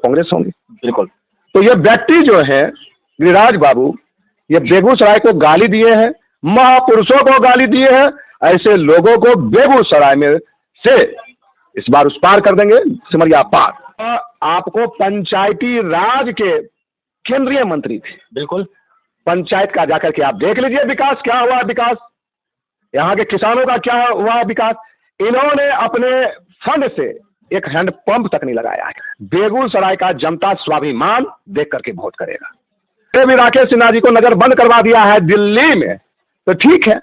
कांग्रेस होंगे। बिल्कुल। तो ये व्यक्ति जो है गिरिराज बाबू, ये बेगूसराय को गाली दिए हैं, महापुरुषों को गाली दिए हैं। ऐसे लोगों को बेगूसराय में से इस बार उस पार कर देंगे, सिमरिया पार। आपको पंचायती राज के केंद्रीय मंत्री थे। बिल्कुल। पंचायत का जाकर के आप देख लीजिए विकास क्या हुआ, विकास यहाँ के किसानों का क्या हुआ विकास। इन्होंने अपने फंड से एक हैंडपंप तक नहीं लगाया है। बेगूसराय का जनता स्वाभिमान देख करके वोट करेगा। भी राकेश सिन्हा जी को नजरबंद करवा दिया है दिल्ली में, तो ठीक है।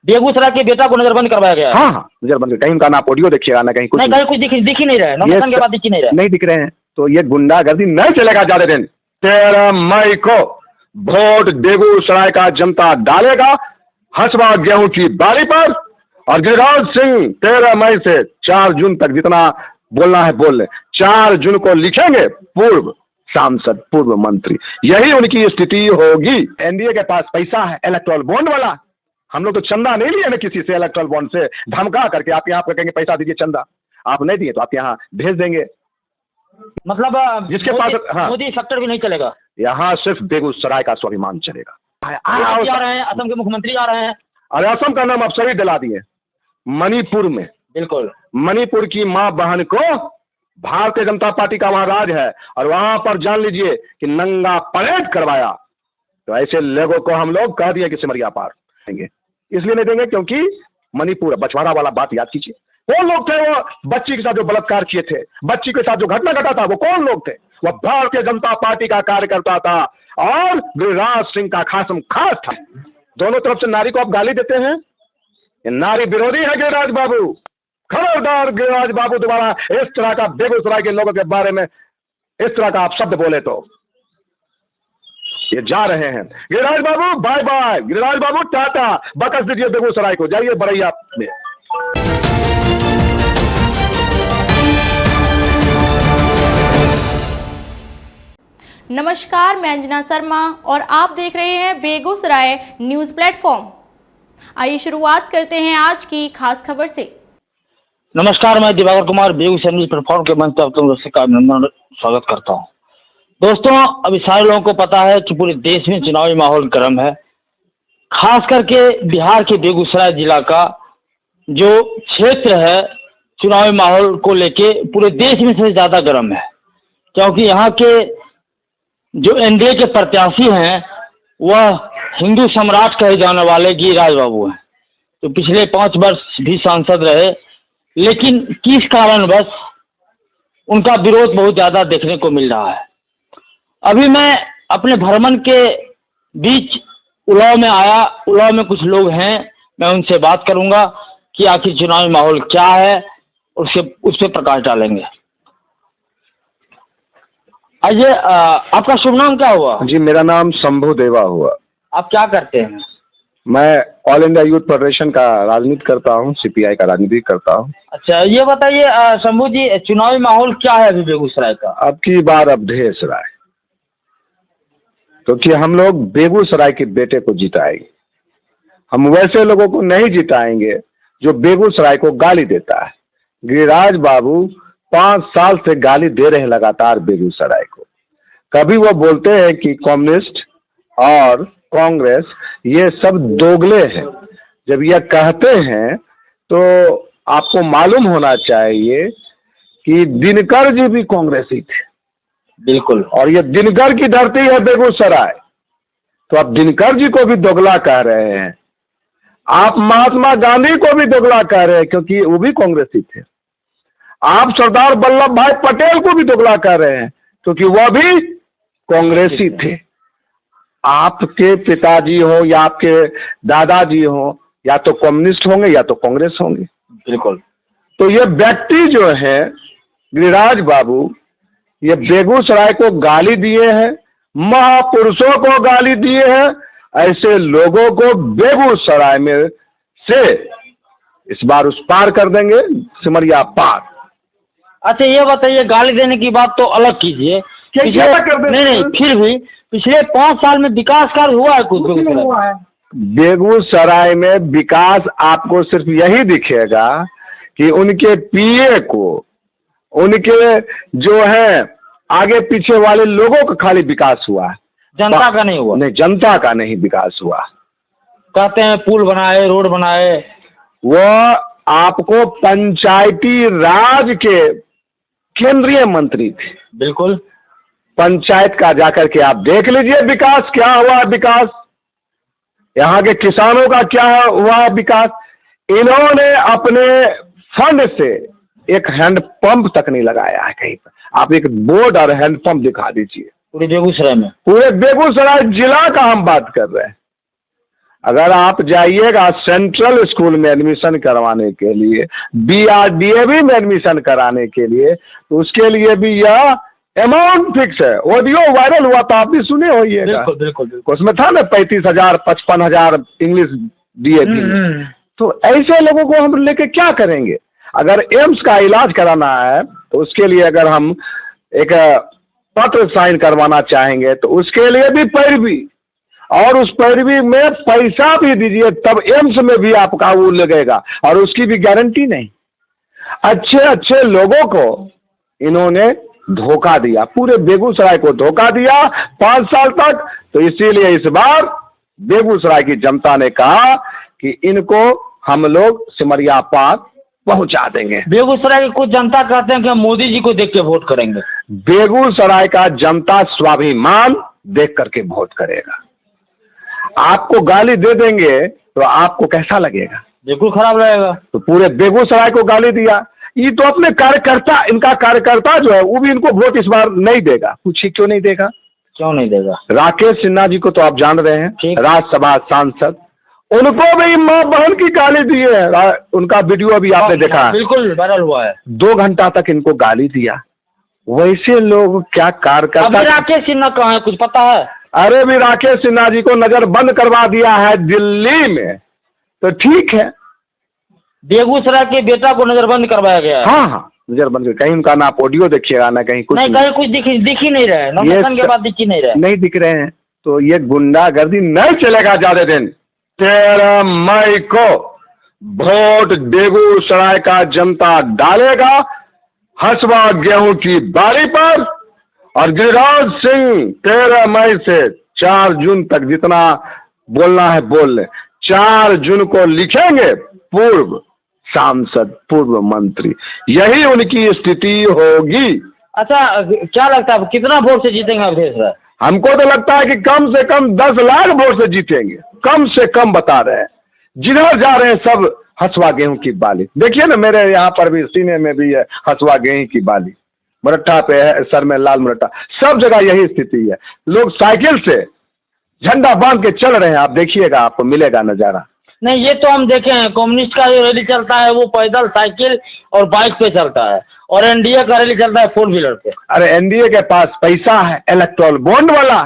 बेगूसराय के बेटा को नजरबंद करवाया गया। हाँ हाँ, नजरबंद। कहीं उनका ना ऑडियो देखिएगा ना कहीं कुछ नहीं, कुछ दिख ही नहीं रहा है। नॉमिनेशन के बाद दिख ही नहीं रहा है। नहीं दिख रहे हैं। तो ये गुंडागर्दी नहीं चलेगा ज्यादा दिन। 13 मई को वोट बेगूसराय का जनता डालेगा हसवा गेहूं की बारी पर। और गिरिराज सिंह 13 मई से 4 जून तक जितना बोलना है बोल ले। 4 जून को लिखेंगे पूर्व सांसद, पूर्व मंत्री, यही उनकी स्थिति होगी। एनडीए के पास पैसा है इलेक्टोरल बॉन्ड वाला। हम लोग तो चंदा नहीं लिए ना किसी से, इलेक्टोरल बॉन्ड से धमका करके आप यहाँ पर कहेंगे पैसा दीजिए चंदा, आप नहीं दिए तो आप यहाँ भेज देंगे। मतलब जिसके पास मोदी फैक्टर भी नहीं चलेगा। यहाँ सिर्फ बेगूसराय का स्वाभिमान चलेगा। आ रहे हैं, असम के मुख्यमंत्री आ रहे हैं। और असम का नाम अफसर ही दिला दिए। मणिपुर में, बिल्कुल, मणिपुर की मां बहन को भारतीय जनता पार्टी का वहां राज है और वहां पर जान लीजिए कि नंगा परेड करवाया। तो ऐसे लोगों को हम लोग कह दिए कि सिमरिया पार देंगे। इसलिए नहीं देंगे क्योंकि मणिपुर, बछवाड़ा वाला बात याद कीजिए। कौन लोग थे वो बच्ची के साथ जो बलात्कार किए थे, बच्ची के साथ जो घटना घटा था, वो कौन लोग थे? वह भारतीय जनता पार्टी का कार्यकर्ता था और गिरिराज सिंह का खासम खास था। दोनों तरफ से नारी को आप गाली देते हैं, ये नारी विरोधी है गिरिराज बाबू। खबरदार गिरिराज बाबू दोबारा इस तरह का बेगूसराय के लोगों के बारे में इस तरह का आप शब्द बोले तो ये जा रहे हैं। गिरिराज बाबू बाय बाय, गिरिराज बाबू टाटा, बकस दीजिए बेगूसराय को, जाइए बरैया में। नमस्कार, मैं अंजना शर्मा और आप देख रहे हैं बेगूसराय न्यूज प्लेटफॉर्म। आइए शुरुआत करते हैं आज की खास खबर से। नमस्कार, मैं दिवाकर कुमार बेगूसराय न्यूज प्लेटफॉर्म के मंच पर आप लोगों का अभिनंदन स्वागत करता हूं। दोस्तों, अभी सारे लोगों को पता है कि पूरे देश में चुनावी माहौल गर्म है। खास करके बिहार के बेगूसराय जिला का जो क्षेत्र है, चुनावी माहौल को लेके पूरे देश में से ज्यादा गर्म है, क्योंकि यहाँ के जो एनडीए के प्रत्याशी हैं वह हिंदू सम्राट कहे जाने वाले गिरिराज बाबू हैं, तो पिछले 5 वर्ष भी सांसद रहे, लेकिन किस कारणवश उनका विरोध बहुत ज्यादा देखने को मिल रहा है। अभी मैं अपने भ्रमण के बीच उलाव में आया, उलाव में कुछ लोग हैं, मैं उनसे बात करूंगा कि आखिर चुनावी माहौल क्या है, उस पर प्रकाश डालेंगे। आइए, आपका शुभ नाम क्या हुआ? जी, मेरा नाम शंभू देवा हुआ। आप क्या करते हैं? मैं ऑल इंडिया यूथ फेडरेशन का राजनीति करता हूँ, सीपीआई का राजनीति करता हूँ। अच्छा, ये बताइए शंभू जी, चुनावी माहौल क्या है अभी बेगूसराय का? अब की बार अवधेश राय, क्योंकि हम लोग बेगूसराय के बेटे को जिताएंगे। हम वैसे लोगों को नहीं जिताएंगे जो बेगूसराय को गाली देता है। गिरिराज बाबू 5 साल से गाली दे रहे हैं लगातार बेगूसराय को। कभी वो बोलते हैं कि कम्युनिस्ट और कांग्रेस ये सब दोगले हैं। जब ये कहते हैं तो आपको मालूम होना चाहिए कि दिनकर जी भी कांग्रेसी थे। बिल्कुल। और ये दिनकर की धरती है बेगूसराय, तो आप दिनकर जी को भी दोगला कह रहे हैं। आप महात्मा गांधी को भी दोगला कह रहे हैं क्योंकि वो भी कांग्रेसी थे। आप सरदार वल्लभ भाई पटेल को भी दोगला कह रहे हैं क्योंकि वह भी कांग्रेसी थे। आपके पिताजी हो या आपके दादाजी हो, या तो कम्युनिस्ट होंगे या तो कांग्रेस होंगे। बिल्कुल। तो ये व्यक्ति जो है गिरिराज बाबू, ये बेगूसराय को गाली दिए हैं, महापुरुषों को गाली दिए हैं। ऐसे लोगों को बेगूसराय में से इस बार उस पार कर देंगे, सिमरिया पार। अच्छा, ये बताइए, गाली देने की बात तो अलग कीजिए, नहीं, फिर भी पिछले 5 साल में विकास कार्य हुआ है कुछ बेगूसराय? बेगूसराय में विकास आपको सिर्फ यही दिखेगा कि उनके पीए को, उनके जो है आगे पीछे वाले लोगों का खाली विकास हुआ है, जनता का नहीं हुआ। नहीं, जनता का नहीं विकास हुआ। कहते हैं पुल बनाए, रोड बनाए, वो आपको पंचायती राज के केंद्रीय मंत्री थे। बिल्कुल। पंचायत का जाकर के आप देख लीजिए विकास क्या हुआ, विकास यहाँ के किसानों का क्या हुआ विकास। इन्होंने अपने फंड से एक हैंडपंप तक नहीं लगाया है कहीं पर। आप एक बोर्ड और हैंडपंप दिखा दीजिए पूरे बेगूसराय में। पूरे बेगूसराय जिला का हम बात कर रहे हैं। अगर आप जाइएगा सेंट्रल स्कूल में एडमिशन करवाने के लिए, BRDAV में एडमिशन कराने के लिए, तो उसके लिए भी यह अमाउंट फिक्स है। ऑडियो वायरल हुआ था, आप भी सुने होइएगा। बिल्कुल बिल्कुल बिल्कुल। उसमें था ना 35,000 55,000 इंग्लिश DAV। तो ऐसे लोगों को हम लेके क्या करेंगे। अगर एम्स का इलाज कराना है तो उसके लिए अगर हम एक पत्र साइन करवाना चाहेंगे तो उसके लिए भी पैरवी, और उस पैरवी में पैसा भी दीजिए तब एम्स में भी आपका वो लगेगा, और उसकी भी गारंटी नहीं। अच्छे अच्छे लोगों को इन्होंने धोखा दिया, पूरे बेगूसराय को धोखा दिया 5 साल तक। तो इसीलिए इस बार बेगूसराय की जनता ने कहा कि इनको हम लोग सिमरिया पार पहुंचा देंगे। बेगूसराय की कुछ जनता कहते हैं कि हम मोदी जी को देख के वोट करेंगे। बेगूसराय का जनता स्वाभिमान देख करके वोट करेगा। आपको गाली दे देंगे तो आपको कैसा लगेगा। बिल्कुल खराब लगेगा। तो पूरे बेगूसराय को गाली दिया। ये तो अपने कार्यकर्ता, इनका कार्यकर्ता जो है वो भी इनको वोट इस बार नहीं देगा। पूछिए क्यों नहीं देगा। क्यों नहीं देगा। राकेश सिन्हा जी को तो आप जान रहे हैं, ठीक। राज्यसभा सांसद, उनको भी माँ बहन की गाली दी है। उनका वीडियो अभी आपने देखा है, बिल्कुल वायरल हुआ है। 2 घंटा तक इनको गाली दिया। वैसे लोग क्या कार्यकर्ता। राकेश सिन्हा कहाँ है, कुछ पता है। अरे भी राकेश सिन्हा जी को नजर बंद करवा दिया है दिल्ली में, तो ठीक है। बेगूसराय के बेटा को नजरबंद करवाया गया है। हाँ हाँ, नजरबंद। कहीं उनका ना ऑडियो देखिएगा ना कहीं कुछ नहीं, कहीं कुछ दिख ही नहीं रहा है। नॉमिनेशन के बाद दिख ही नहीं रहा है। नहीं दिख रहे हैं। तो ये गुंडागर्दी नहीं चलेगा ज्यादा दिन। 13 मई को वोट बेगूसराय का जनता डालेगा हसवा गेहूं की बारी पर, और गिरिराज सिंह 13 मई से 4 जून तक जितना बोलना है बोल ले। 4 जून को लिखेंगे पूर्व सांसद, पूर्व मंत्री, यही उनकी स्थिति होगी। अच्छा, क्या लगता है कितना वोट से जीतेंगे अवधेश राय। हमको तो लगता है कि कम से कम 10 लाख वोट से जीतेंगे, कम से कम बता रहे हैं। जिधर जा रहे हैं सब हसवा गेहूं की बाली। देखिए ना, मेरे यहाँ पर भी सीने में भी है हसवा गेहूं की बाली, मरट्ठा पे है, सर में लाल मरट्ठा, सब जगह यही स्थिति है। लोग साइकिल से झंडा बांध के चल रहे हैं, आप देखिएगा, आपको मिलेगा नजारा। नहीं, ये तो हम देखे हैं, कम्युनिस्ट का जो रैली चलता है वो पैदल, साइकिल और बाइक पे चलता है, और एनडीए का रैली चलता है 4 व्हीलर पे। अरे एनडीए के पास पैसा है, इलेक्ट्रल बॉन्ड वाला।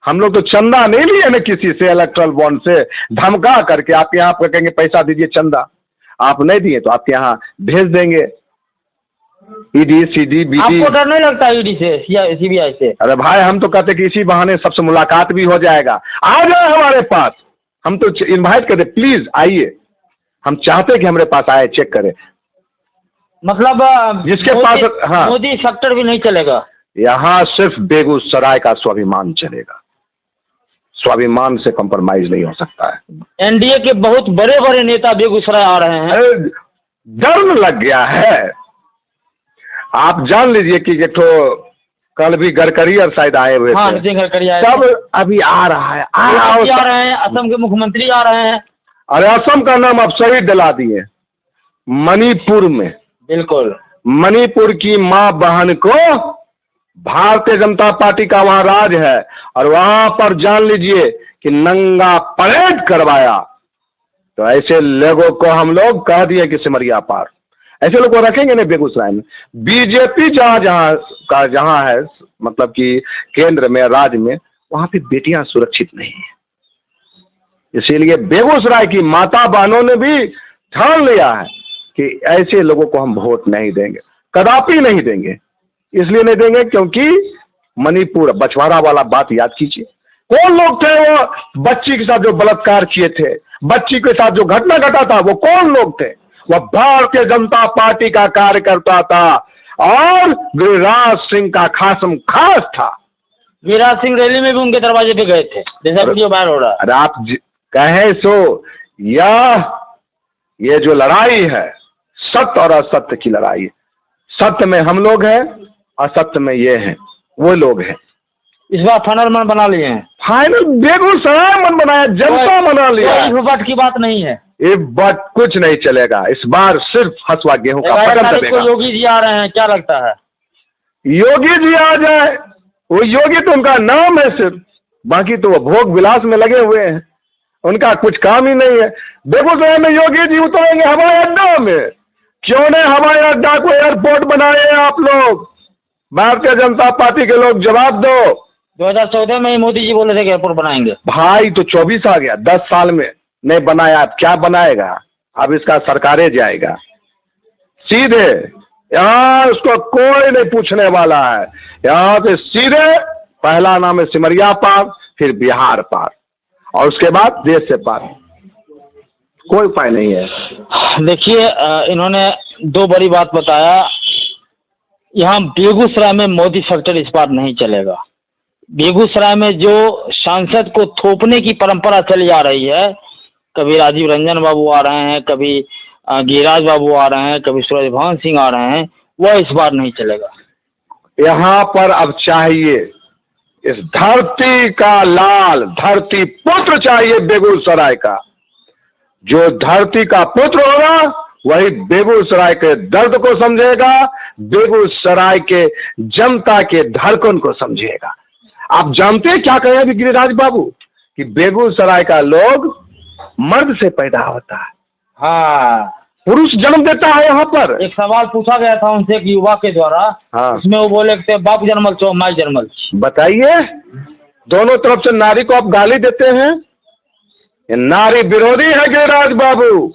हम लोग तो चंदा नहीं लिए ना किसी से, इलेक्ट्रल बॉन्ड से धमका करके आपके यहाँ पर कहेंगे पैसा दीजिए चंदा, आप नहीं दिए तो आपके यहाँ भेज देंगे ईडी सीडी बीडी। आपको डर नहीं लगता ईडी से, सीबीआई से? अरे भाई, हम तो कहते कि इसी बहाने सबसे मुलाकात भी हो जाएगा। आ जाए हमारे पास, हम तो इनवाइट करते, प्लीज आइए। हम चाहते कि हमारे पास आए, चेक करें। मतलब जिसके पास, हाँ, मोदी सेक्टर भी नहीं चलेगा यहाँ, सिर्फ बेगूसराय का स्वाभिमान चलेगा। स्वाभिमान से कॉम्प्रोमाइज नहीं हो सकता है। एनडीए के बहुत बड़े बड़े नेता बेगूसराय आ रहे हैं। डर लग गया है। आप जान लीजिए कि एक तो कल भी गडकरी और शायद आए हुए हाँ, थे। नितिन गडकरी आए, सब अभी आ रहा है, आ रहे हैं। असम के मुख्यमंत्री आ रहे हैं। अरे असम का नाम अब सही दिला दिए, मणिपुर में। बिल्कुल, मणिपुर की माँ बहन को भारतीय जनता पार्टी का वहां राज है, और वहां पर जान लीजिए कि नंगा परेड करवाया। तो ऐसे लोगों को हम लोग कह दिए कि सिमरिया पार। ऐसे लोग को रखेंगे नहीं बेगूसराय में। बीजेपी जहां है, मतलब कि केंद्र में, राज्य में, वहां पे बेटियां सुरक्षित नहीं है। इसीलिए बेगूसराय की माता बहनों ने भी ठान लिया है कि ऐसे लोगों को हम वोट नहीं देंगे, कदापि नहीं देंगे। इसलिए नहीं देंगे क्योंकि मणिपुर बछवाड़ा वाला बात याद कीजिए। कौन लोग थे वो बच्ची के साथ जो बलात्कार किए थे, बच्ची के साथ जो घटना घटा था, वो कौन लोग थे? वह भारतीय जनता पार्टी का कार्यकर्ता था। और गिरिराज सिंह का खासम खास था। गिरिराज सिंह रैली में भी उनके दरवाजे पे गए थे, जैसा वीडियो वायरल हो रहा है। अरे आप कहे सो, ये जो लड़ाई है सत्य और असत्य की लड़ाई है। सत्य में हम लोग हैं, असत्य में ये हैं, वो लोग हैं। इस बार फाइनल मन बना लिए हैं। फाइनल बेगूसराय मन बनाया, जनता बना लिया। कोई बट की बात नहीं है, ये बात कुछ नहीं चलेगा। इस बार सिर्फ हसुआ गेहूं का पकड़ चलेगा। योगी जी आ रहे हैं, क्या लगता है? योगी जी आ जाए, वो योगी तो उनका नाम है सिर्फ, बाकी तो वो भोग विलास में लगे हुए हैं, उनका कुछ काम ही नहीं है। बेगूसराय में योगी जी उतरेंगे हवाई अड्डा में। क्यों नहीं हवाई अड्डा को एयरपोर्ट बनाए आप लोग? भारतीय जनता पार्टी के लोग जवाब दो। 2014 में ही मोदी जी बोले थे कि एयरपोर्ट बनाएंगे। भाई तो 24 आ गया, 10 साल में नहीं बनाया, अब क्या बनाएगा? अब इसका सरकारें जाएगा सीधे। यहाँ उसको कोई नहीं पूछने वाला है। यहाँ से सीधे पहला नाम है सिमरिया पार, फिर बिहार पार, और उसके बाद देश से पार। कोई उपाय नहीं है। देखिए, इन्होंने दो बड़ी बात बताया। यहाँ बेगूसराय में मोदी फैक्टर इस बार नहीं चलेगा। बेगूसराय में जो सांसद को थोपने की परंपरा चली आ रही है, कभी राजीव रंजन बाबू आ रहे हैं, कभी गिरिराज बाबू आ रहे हैं, कभी सूरजभान सिंह आ रहे हैं, वह इस बार नहीं चलेगा। यहाँ पर अब चाहिए इस धरती का लाल, धरती पुत्र चाहिए बेगूसराय का। जो धरती का पुत्र होगा वही बेगूसराय के दर्द को समझेगा, बेगूसराय के जनता के धड़कन को समझेगा। आप जानते हैं क्या कहे अभी गिरिराज बाबू कि बेगूसराय का लोग मर्द से पैदा होता है। हाँ, पुरुष जन्म देता है यहाँ पर। एक सवाल पूछा गया था उनसे एक युवा के द्वारा। हाँ। उसमें वो बोले थे बाप जन्मल चो माई जन्मल। बताइए, दोनों तरफ से नारी को आप गाली देते हैं। ये नारी विरोधी है गिरिराज बाबू।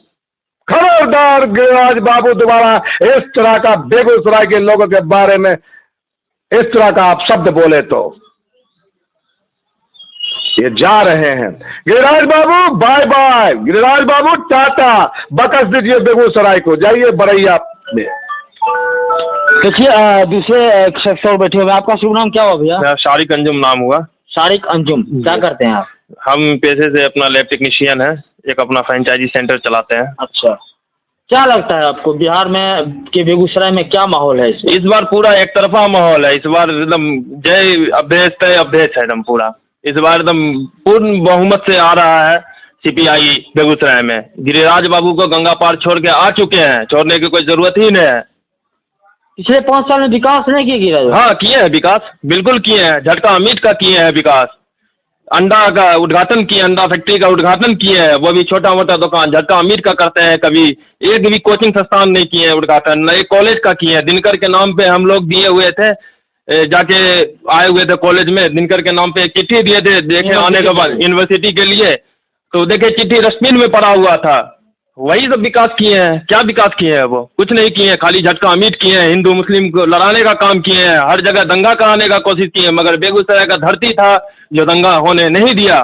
खबरदार गिरिराज बाबू दोबारा इस तरह का बेगूसराय के लोगों के बारे में इस तरह का आप शब्द बोले तो ये जा रहे हैं। गिरिराज बाबू बाय बाय, गिरिराज बाबू टाटा, बकस दीजिए बेगूसराय को, जाइए बरैया में। देखिए, दूसरे शख्स और बैठे हुए। आपका शुभ नाम क्या हुआ भैया? शारिक अंजुम नाम हुआ। शारिक अंजुम, क्या करते हैं आप? हम पेशे से अपना लैब टेक्नीशियन है, एक अपना फ्रेंचाइजी सेंटर चलाते हैं। अच्छा, क्या लगता है आपको बिहार में के बेगूसराय में क्या माहौल है इस बार? पूरा एक तरफा माहौल है इस बार, एकदम जय अवधेश तय अवधेश है एकदम पूरा। इस बार एकदम पूर्ण बहुमत से आ रहा है सीपीआई बेगूसराय में। गिरिराज बाबू को गंगा पार छोड़ के आ चुके हैं, छोड़ने की कोई जरूरत ही नहीं है। पिछले 5 साल में विकास नहीं किया गिरिराज? हाँ किए हैं विकास, बिल्कुल किए हैं। झटका मीट का किए हैं विकास, अंडा का उद्घाटन किए, अंडा फैक्ट्री का उद्घाटन किए हैं, वो भी छोटा मोटा दुकान झटका मीट का करते हैं। कभी एक भी कोचिंग संस्थान नहीं किए हैं उद्घाटन, न एक कॉलेज का किए हैं। दिनकर के नाम पे हम लोग दिए हुए थे, जाके आए हुए थे कॉलेज में, दिनकर के नाम पे एक चिट्ठी दिए थे, देखे आने के बाद यूनिवर्सिटी के लिए, तो देखे चिट्ठी डस्टबिन में पड़ा हुआ था। वही सब विकास किए हैं। क्या विकास किए हैं? वो कुछ नहीं किए हैं, खाली झटका मीट किए हैं, हिंदू मुस्लिम को लड़ाने का काम किए हैं, हर जगह दंगा कराने का कोशिश किए हैं, मगर बेगूसराय का धरती था जो दंगा होने नहीं दिया।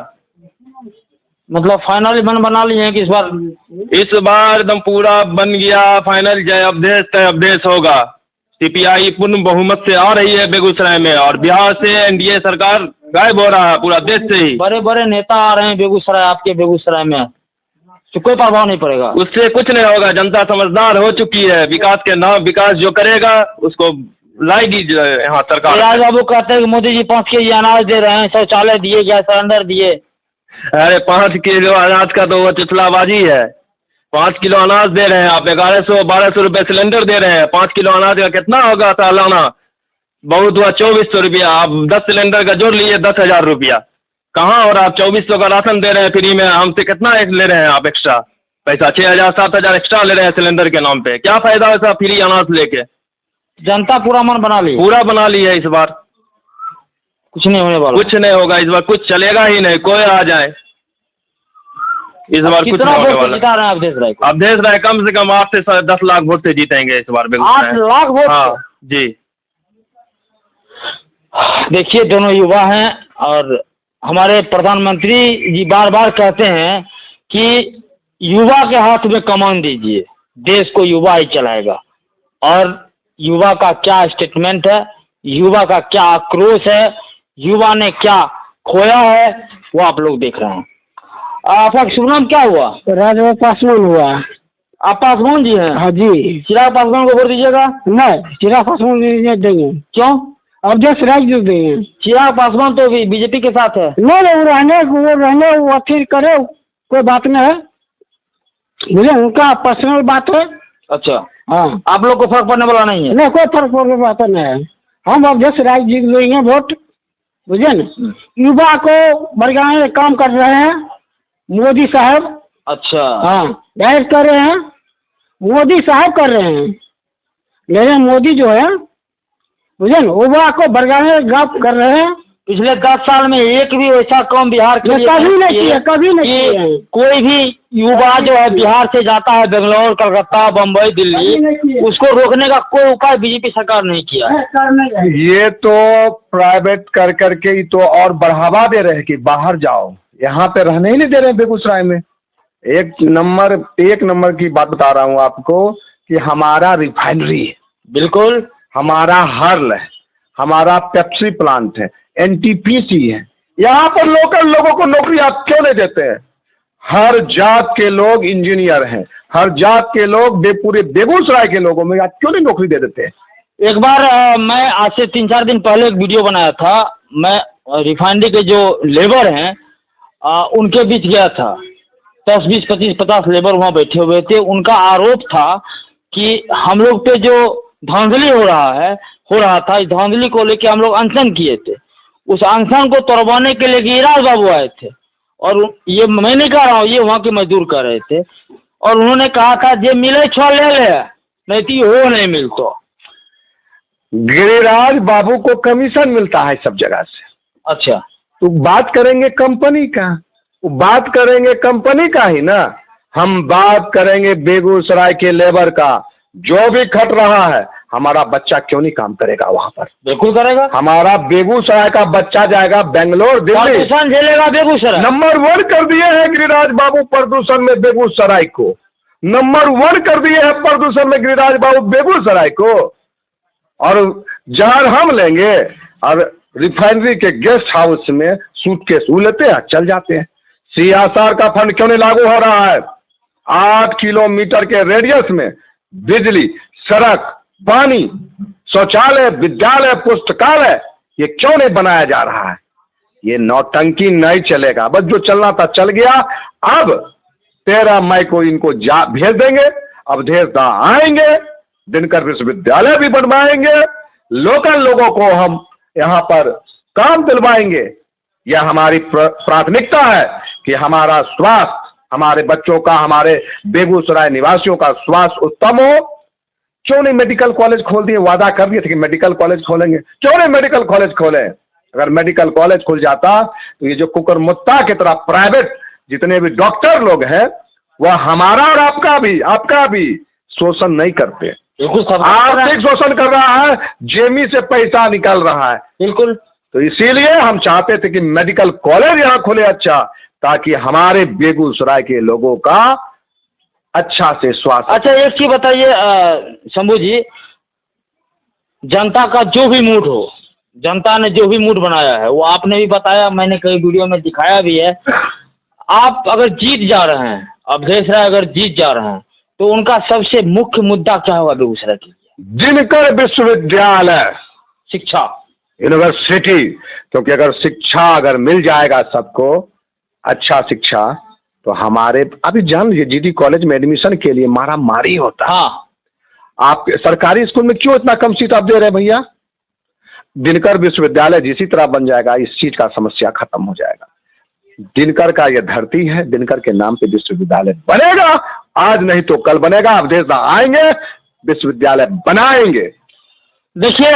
मतलब फाइनल बना लिए हैं कि इस बार एकदम पूरा बन गया फाइनल, जय अवधेश तय अवधेश होगा। सीपीआई पूर्ण बहुमत से आ रही है बेगूसराय में, और बिहार से एनडीए सरकार गायब हो रहा है पूरा देश से ही। बड़े बड़े नेता आ रहे हैं बेगूसराय, आपके बेगूसराय में, तो कोई प्रभाव नहीं पड़ेगा? उससे कुछ नहीं होगा, जनता समझदार हो चुकी है। विकास के नाम, विकास जो करेगा उसको लाएगी यहाँ सरकार। गिरिराज बाबू कहते हैं कि मोदी जी 5 केजी अनाज दे रहे हैं, शौचालय दिए, गैस सिलेंडर दिए। अरे 5 किलो अनाज का तो वो चुचलाबाजी है। 5 किलो अनाज दे रहे हैं आप, 1100-1200 रुपये सिलेंडर दे रहे हैं। 5 किलो अनाज का कितना होगा सालाना? बहुत हुआ 2400 रुपया। आप 10 सिलेंडर का जोड़ लीजिए, 10,000 रुपया कहाँ? और आप 2400 का राशन दे रहे हैं फ्री में, हमसे कितना ले रहे हैं आप एक्स्ट्रा पैसा? 6,000-7,000 एक्स्ट्रा ले रहे हैं सिलेंडर के नाम पे। क्या फायदा है साहब फ्री अनाज लेके? जनता पूरा मन बना ली, पूरा बना ली है। इस बार कुछ नहीं होने वाला, कुछ नहीं होगा इस बार, कुछ चलेगा ही नहीं, कोई आ जाए इस बार कुछ नहीं होने वाला। जिता रहे हैं अवधेश राय को? अवधेश राय कम से कम 8 से 10 लाख वोट से जीतेंगे इस बार। 8 लाख वोट? हाँ जी। देखिए, दोनों युवा हैं, और हमारे प्रधानमंत्री जी बार बार कहते हैं कि युवा के हाथ में कमान दीजिए, देश को युवा ही चलाएगा। और युवा का क्या स्टेटमेंट है, युवा का क्या आक्रोश है, युवा ने क्या खोया है, वो आप लोग देख रहे हैं। आपका शुभ नाम क्या हुआ? राजवा पासवान हुआ। आप पासवान जी हैं? हाँ जी। चिराग पासवान को वोट दीजिएगा? नहीं, चिराग पासवान नहीं देंगे। क्यों? अवधेश राय जो देंगे। चिराग पासवान तो बीजेपी के साथ है। नहीं, वो रहने वो अच्छी करे, कोई बात नहीं है, मुझे उनका पर्सनल बात है। अच्छा, हाँ, आप लोग को फर्क पड़ने वाला नहीं है? नहीं, कोई फर्क पड़ने बात नहीं है। हम अवधेश राय जी देंगे वोट, बुझे न। युवा को बढ़ाने का काम कर रहे हैं मोदी साहब। अच्छा, हाँ, डायरेक्ट कर रहे हैं, मोदी साहब कर रहे हैं, लेकिन मोदी जो है बुझे न, युवा को बढ़ाने का काम कर रहे हैं। पिछले 10 साल में एक भी ऐसा काम बिहार के लिए कभी नहीं किया, कभी नहीं किया। कोई भी युवा जो है बिहार से जाता है बेंगलोर, कलकत्ता, बम्बई, दिल्ली, उसको रोकने का कोई उपाय बीजेपी सरकार नहीं किया है। ये तो प्राइवेट कर करके ही तो और बढ़ावा दे रहे हैं कि बाहर जाओ, यहाँ पे रहने ही नहीं दे रहे हैं बेगूसराय में। एक नंबर की बात बता रहा हूँ आपको कि हमारा रिफाइनरी है, बिल्कुल, हमारा हर्ल है, हमारा पेप्सी प्लांट है, NTPC है, यहाँ पर लोकल लोगों को नौकरी आप क्यों नहीं देते हैं? हर जात के लोग इंजीनियर हैं, हर जात के लोग पूरे बेगूसराय के लोगों में आप क्यों नहीं नौकरी दे देते हैं? एक बार मैं आज से 3-4 दिन पहले एक वीडियो बनाया था, मैं रिफाइनरी के जो लेबर हैं उनके बीच गया था। 10, 20, 25, 50 लेबर वहाँ बैठे हुए थे। उनका आरोप था कि हम लोग पे जो धांधली हो रहा था, इस धांधली को लेके हम लोग अनशन किए थे। उस अनशन को तोड़वाने के लिए गिरिराज बाबू आए थे, और ये मैं नहीं कह रहा हूँ, ये वहाँ के मजदूर कह रहे थे, और उन्होंने कहा था जे मिले छो ले ले, नहीं तो हो नहीं मिलतो। गिरिराज बाबू को कमीशन मिलता है सब जगह से। अच्छा, तो बात करेंगे कंपनी का, बात करेंगे कंपनी का ही ना। हम बात करेंगे बेगूसराय के लेबर का, जो भी खट रहा है, हमारा बच्चा क्यों नहीं काम करेगा वहाँ पर? बिल्कुल करेगा। हमारा बेगूसराय का बच्चा जाएगा बेंगलोर, दिल्ली, प्रदूषण झेलेगा बेगूसराय। नंबर 1 कर दिए हैं गिरिराज बाबू प्रदूषण में बेगूसराय को, नंबर 1 कर दिए हैं प्रदूषण में गिरिराज बाबू बेगूसराय को। और जहर हम लेंगे और रिफाइनरी के गेस्ट हाउस में सूटकेस लेते हैं, चल जाते हैं। CSR का फंड क्यों नहीं लागू हो रहा है? 8 किलोमीटर के रेडियस में बिजली, सड़क, पानी, शौचालय, विद्यालय, पुस्तकालय, ये क्यों नहीं बनाया जा रहा है? ये नौटंकी नहीं चलेगा, बस जो चलना था चल गया। अब 13 मई को इनको भेज देंगे, अवधेश दा आएंगे, दिनकर विश्वविद्यालय भी बनवाएंगे, लोकल लोगों को हम यहाँ पर काम दिलवाएंगे। यह हमारी प्राथमिकता है कि हमारा स्वास्थ्य, हमारे बच्चों का, हमारे बेगूसराय निवासियों का स्वास्थ्य उत्तम हो। क्यों नहीं मेडिकल कॉलेज खोल दिए? वादा कर दिए थे कि मेडिकल कॉलेज खोलेंगे, क्यों नहीं मेडिकल कॉलेज खोले? अगर मेडिकल कॉलेज खुल जाता तो ये जो कुकरमुत्ता की तरह प्राइवेट जितने भी डॉक्टर लोग हैं, वह हमारा और आपका भी शोषण नहीं करते। आर्थिक शोषण कर रहा है, जेमी से पैसा निकल रहा है। बिल्कुल, तो इसीलिए हम चाहते थे कि मेडिकल कॉलेज यहाँ खुले, अच्छा, ताकि हमारे बेगूसराय के लोगों का अच्छा से स्वास्थ्य। अच्छा, एक चीज बताइए शंभू जी, जनता का जो भी मूड हो, जनता ने जो भी मूड बनाया है वो आपने भी बताया, मैंने कई वीडियो में दिखाया भी है। आप अगर जीत जा रहे हैं, अवधेश राय अगर जीत जा रहे हैं, तो उनका सबसे मुख्य मुद्दा क्या होगा बेगूसराय के लिए? दिनकर विश्वविद्यालय, शिक्षा, यूनिवर्सिटी। क्योंकि अगर शिक्षा अगर मिल जाएगा सबको, अच्छा शिक्षा, तो हमारे अभी जान लीजिए GD कॉलेज में एडमिशन के लिए मारा मारी होता है। हाँ, आप सरकारी स्कूल में क्यों इतना कम सीट आप दे रहे हैं भैया? दिनकर विश्वविद्यालय जिसी तरह बन जाएगा, इस चीज का समस्या खत्म हो जाएगा। दिनकर का यह धरती है, दिनकर के नाम पे विश्वविद्यालय बनेगा, आज नहीं तो कल बनेगा। अवधेश दा आएंगे, विश्वविद्यालय बनाएंगे। देखिए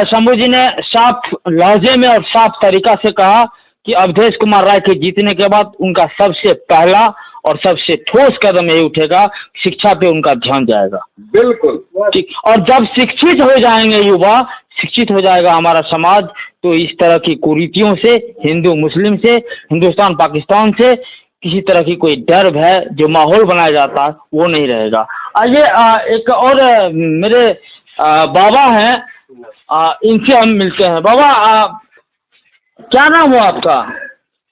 शंभू जी ने साफ लहजे में और साफ तरीका से कहा कि अवधेश कुमार राय के जीतने के बाद उनका सबसे पहला और सबसे ठोस कदम यही उठेगा, शिक्षा पे उनका ध्यान जाएगा। बिल्कुल ठीक, और जब शिक्षित हो जाएंगे युवा, शिक्षित हो जाएगा हमारा समाज, तो इस तरह की कुरीतियों से, हिंदू मुस्लिम से, हिंदुस्तान पाकिस्तान से किसी तरह की कोई डर भय जो माहौल बनाया जाता है वो नहीं रहेगा। आइए एक और मेरे बाबा हैं, इनसे हम मिलते हैं। बाबा क्या नाम हुआ आपका?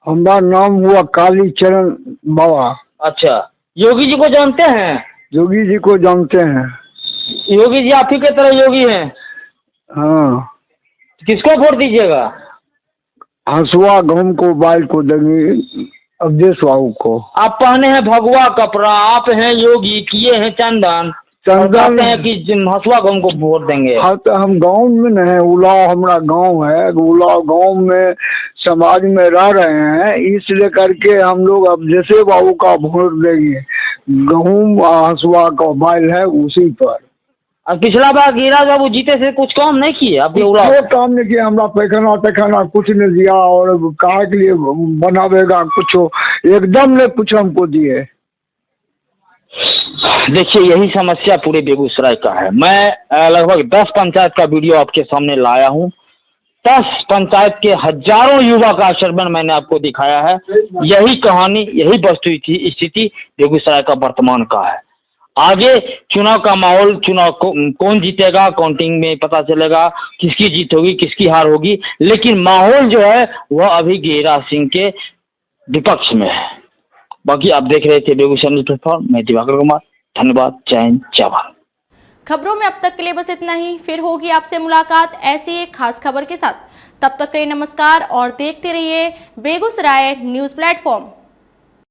हमारा नाम हुआ काली चरण बाबा। अच्छा, योगी जी को जानते हैं? योगी जी को जानते हैं। योगी जी आप ही की तरह योगी हैं? हाँ। किसको वोट दीजिएगा? हंसुआ गहूम को बाल को देंगे, अवधेश बाबू को। आप पहने हैं भगवा कपड़ा, आप हैं योगी, किए हैं चंदन, और कहते हैं कि हंसुआ गहूम को वोट देंगे। हाँ, तो हम गांव में नहीं, उलाव हमारा गांव है, उलाव गांव में समाज में रह रहे हैं, इसलिए करके हम लोग अवधेश बाबू का वोट देंगे। गहूम हंसुआ का बाल है उसी पर। और पिछला बार गिरिराज बाबू जीते से कुछ काम नहीं किए आपके उड़ा? कोई काम नहीं किया, हमारा पैखाना पैखाना कुछ नहीं दिया, और कहा के लिए बनावेगा कुछ, एकदम नहीं कुछ हमको दिए। देखिए, यही समस्या पूरे बेगूसराय का है। मैं लगभग 10 पंचायत का वीडियो आपके सामने लाया हूँ। 10 पंचायत के हजारों युवा का सर्वेक्षण मैंने आपको दिखाया है। यही कहानी, यही वस्तु स्थिति बेगूसराय का वर्तमान का है। आगे चुनाव का माहौल, चुनाव कौन जीतेगा, काउंटिंग में पता चलेगा किसकी जीत होगी, किसकी हार होगी, लेकिन माहौल जो है वह अभी गिरिराज सिंह के विपक्ष में है। बाकी आप देख रहे थे बेगूसराय न्यूज़ प्लेटफॉर्म, मैं दिवाकर कुमार। धन्यवाद, जय हिंद, जय भारत। खबरों में अब तक के लिए बस इतना ही। फिर होगी आपसे मुलाकात ऐसी एक खास खबर के साथ। तब तक के लिए नमस्कार और देखते रहिए बेगूसराय न्यूज़ प्लेटफॉर्म।